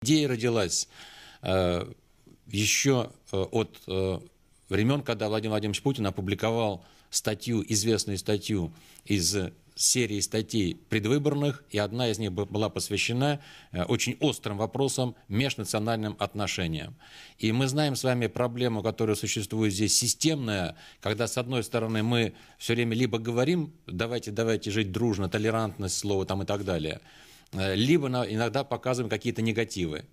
Идея родилась еще от времен, когда Владимир Владимирович Путин опубликовал статью, известную статью из серии статей предвыборных, и одна из них была посвящена очень острым вопросам, межнациональным отношениям. И мы знаем с вами проблему, которая существует здесь, системная, когда, с одной стороны, мы все время либо говорим, давайте жить дружно, толерантность, слово там и так далее, либо иногда показываем какие-то негативы.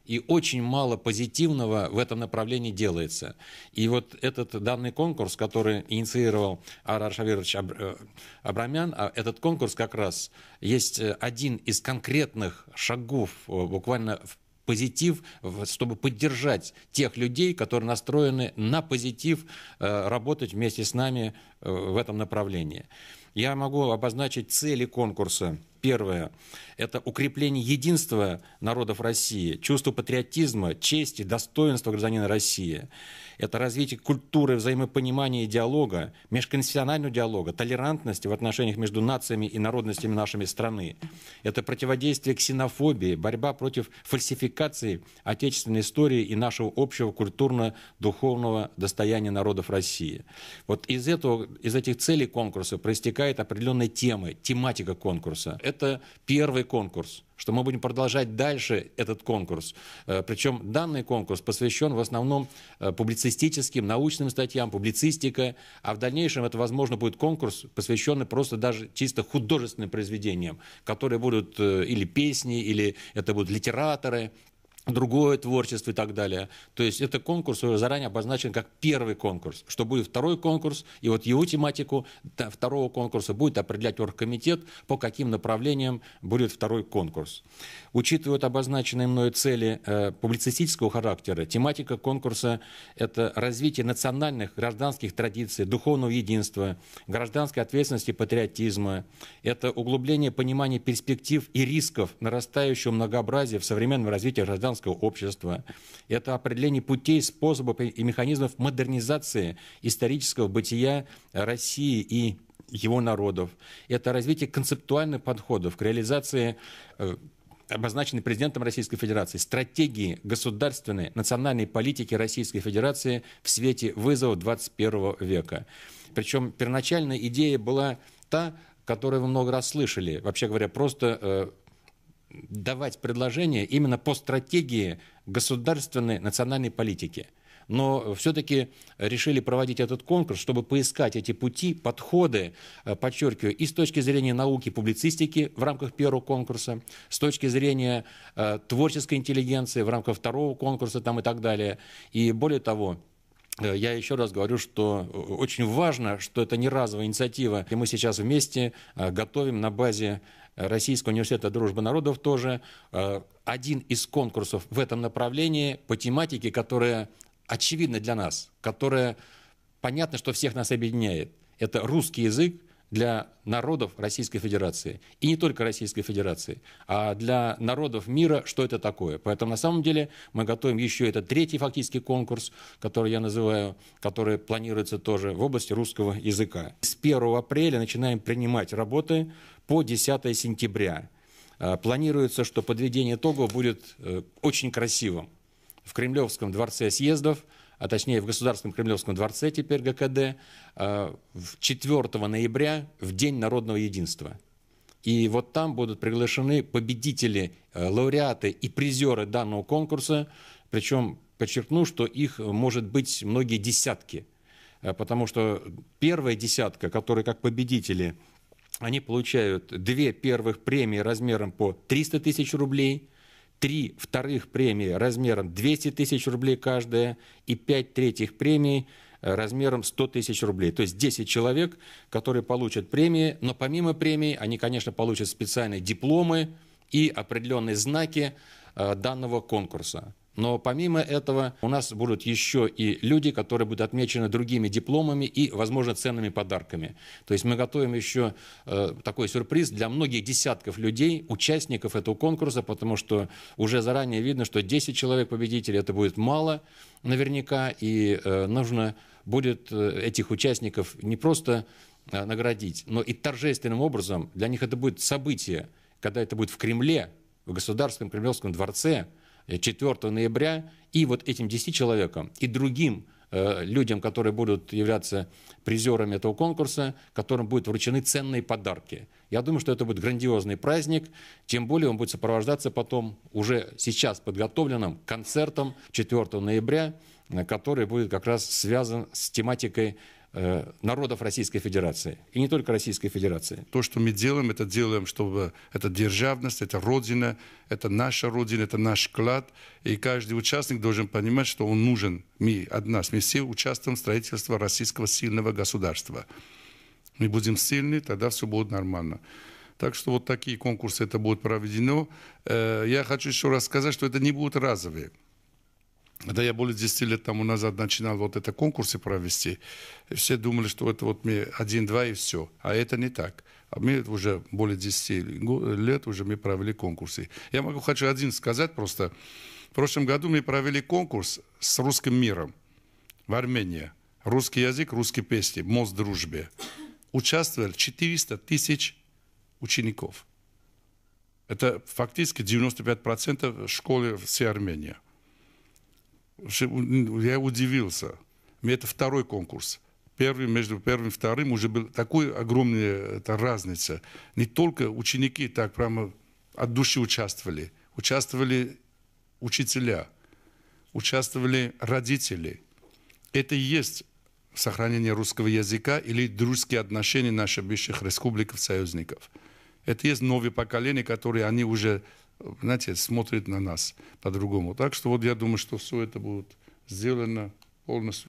И очень мало позитивного в этом направлении делается. И вот этот данный конкурс, который инициировал Арар Шавирович Абрамян, этот конкурс как раз есть один из конкретных шагов буквально в позитив, чтобы поддержать тех людей, которые настроены на позитив, работать вместе с нами в этом направлении. Я могу обозначить цели конкурса. Первое – это укрепление единства народов России, чувство патриотизма, чести, достоинства гражданина России. Это развитие культуры, взаимопонимания и диалога, межконфессионального диалога, толерантности в отношениях между нациями и народностями нашей страны. Это противодействие ксенофобии, борьба против фальсификации отечественной истории и нашего общего культурно-духовного достояния народов России. Вот из этих целей конкурса проистекает определенная тематика конкурса. Это первый конкурс, что мы будем продолжать дальше этот конкурс. Причем данный конкурс посвящен в основном публицистическим, научным статьям, публицистика, а в дальнейшем это, возможно, будет конкурс, посвященный просто даже чисто художественным произведениям, которые будут или песни, или это будут литераторы, другое творчество и так далее. То есть это конкурс уже заранее обозначен как первый конкурс. Что будет второй конкурс, и вот его тематику второго конкурса будет определять оргкомитет, по каким направлениям будет второй конкурс. Учитывая обозначенные мною цели публицистического характера, тематика конкурса – это развитие национальных гражданских традиций, духовного единства, гражданской ответственности и патриотизма, это углубление понимания перспектив и рисков нарастающего многообразия в современном развитии гражданского общества. Это определение путей, способов и механизмов модернизации исторического бытия России и его народов. Это развитие концептуальных подходов к реализации обозначенной президентом Российской Федерации стратегии государственной национальной политики Российской Федерации в свете вызовов 21 века. Причем первоначальная идея была та, которую вы много раз слышали. Вообще говоря, просто давать предложения именно по стратегии государственной национальной политики. Но все-таки решили проводить этот конкурс, чтобы поискать эти пути, подходы, подчеркиваю, и с точки зрения науки, публицистики в рамках первого конкурса, с точки зрения творческой интеллигенции в рамках второго конкурса там, и так далее. И более того, я еще раз говорю, что очень важно, что это не разовая инициатива, и мы сейчас вместе готовим на базе Российского университета дружбы народов тоже один из конкурсов в этом направлении по тематике, которая очевидна для нас, которая понятно, что всех нас объединяет. Это русский язык для народов Российской Федерации. И не только Российской Федерации, а для народов мира, что это такое. Поэтому на самом деле мы готовим еще этот третий фактически конкурс, который я называю, который планируется тоже в области русского языка. С 1 апреля начинаем принимать работы по 10 сентября. Планируется, что подведение итогов будет очень красивым. В Кремлевском дворце съездов, а точнее в Государственном Кремлевском дворце, теперь ГКД, 4 ноября, в День народного единства. И вот там будут приглашены победители, лауреаты и призеры данного конкурса, причем подчеркну, что их может быть многие десятки, потому что первая десятка, которые как победители, они получают 2 первых премии размером по 300 тысяч рублей, 3 вторых премии размером 200 тысяч рублей каждая и 5 третьих премий размером 100 тысяч рублей. То есть 10 человек, которые получат премии, но помимо премий они, конечно, получат специальные дипломы и определенные знаки данного конкурса. Но помимо этого у нас будут еще и люди, которые будут отмечены другими дипломами и, возможно, ценными подарками. То есть мы готовим еще такой сюрприз для многих десятков людей, участников этого конкурса, потому что уже заранее видно, что 10 человек победителей это будет мало наверняка, и нужно будет этих участников не просто наградить, но и торжественным образом. Для них это будет событие, когда это будет в Кремле, в Государственном Кремлевском дворце, 4 ноября и вот этим 10 человекам, и другим людям, которые будут являться призерами этого конкурса, которым будут вручены ценные подарки. Я думаю, что это будет грандиозный праздник, тем более он будет сопровождаться потом уже сейчас подготовленным концертом 4 ноября, который будет как раз связан с тематикой народов Российской Федерации. И не только Российской Федерации. То, что мы делаем, это делаем, чтобы это державность, это Родина, это наша Родина, это наш вклад. И каждый участник должен понимать, что он нужен. Мы от нас, мы все участвуем в строительстве российского сильного государства. Мы будем сильны, тогда все будет нормально. Так что вот такие конкурсы это будет проведено. Я хочу еще раз сказать, что это не будут разовые. Когда я более 10 лет тому назад начинал вот это конкурсы провести, все думали, что это вот мы 1-2 и все. А это не так. А мы уже более 10 лет уже мы провели конкурсы. Я хочу один сказать просто. В прошлом году мы провели конкурс с русским миром в Армении. Русский язык, русские песни, мост дружбы. Участвовали 400 тысяч учеников. Это фактически 95% школы всей Армении. Я удивился. Это второй конкурс. Между первым и вторым уже была такой огромная разница. Не только ученики так прямо от души участвовали. Участвовали учителя. Участвовали родители. Это и есть сохранение русского языка или дружеские отношения наших бывших республик-союзников. Это есть новое поколение, которые они уже, знаете, смотрят на нас по-другому. Так что вот я думаю, что все это будет сделано полностью.